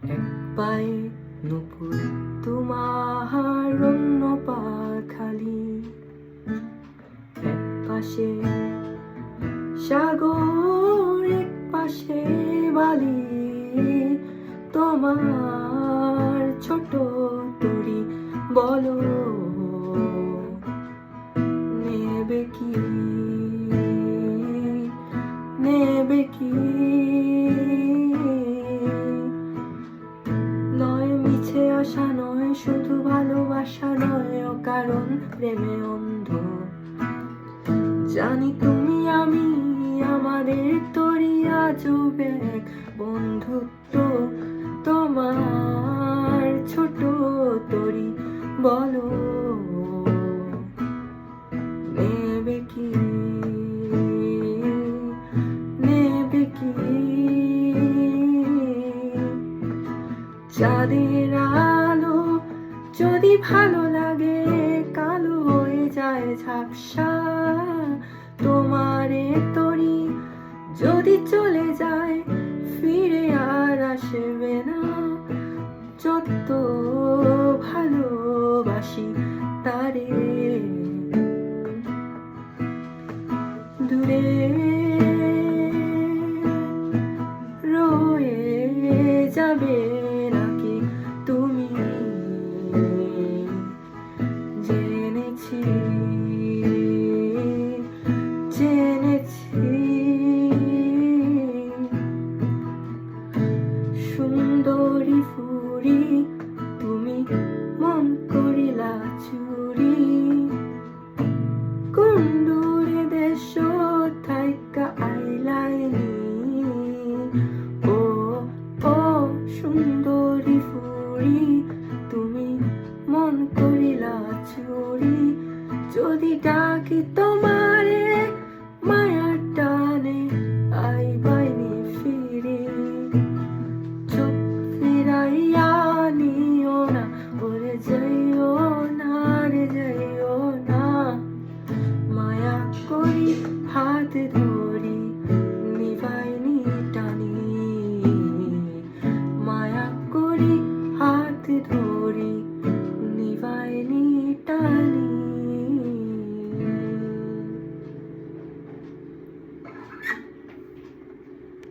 এক পায়ে নুপুর তোমার, অন্য পা খালি। এক পাশে সাগর, এক পাশে বালি। তোমার ছোট তরি, বলো নেবে কি, নেবে কি? নয় মিছে আশা, নয় শুধু ভালোবাসা, নয় অকারণ প্রেমে অন্ধ। জানি তুমি আমি, আমাদের তরি আজও এক বন্ধুত্ব। তোমার ছোট তরি, বলো নেবে কি, নেবে কি? চাঁদের আলো যদি ভালো লাগে, কালো হয়ে যায় ঝাপসা। তোমারে তরি যদি চলে যায়, ফিরে আর আসবে না। যত ভালোবাসি তারে, দূরে রয়ে যাবে নাকি তুমি? জেনেছি, জেনেছি সুন্দরী ফুরি, তুমি মন করিলা চুরি। কোন দূরে দেশ থাইকা আইলাইনি, ও ও সুন্দরী ফুরি, তুমি মন করিলা চুরি। যদি ডাকি তোমারে মায়ার টানে, আইবাইনি ফিরে। চোখ ফিরাইয়া নিও না, ওরে যাইও না, রে যাইও না। মায়া করি হাত ধরি, নিভাইনি টানি। মায়া করি হাত ধরি।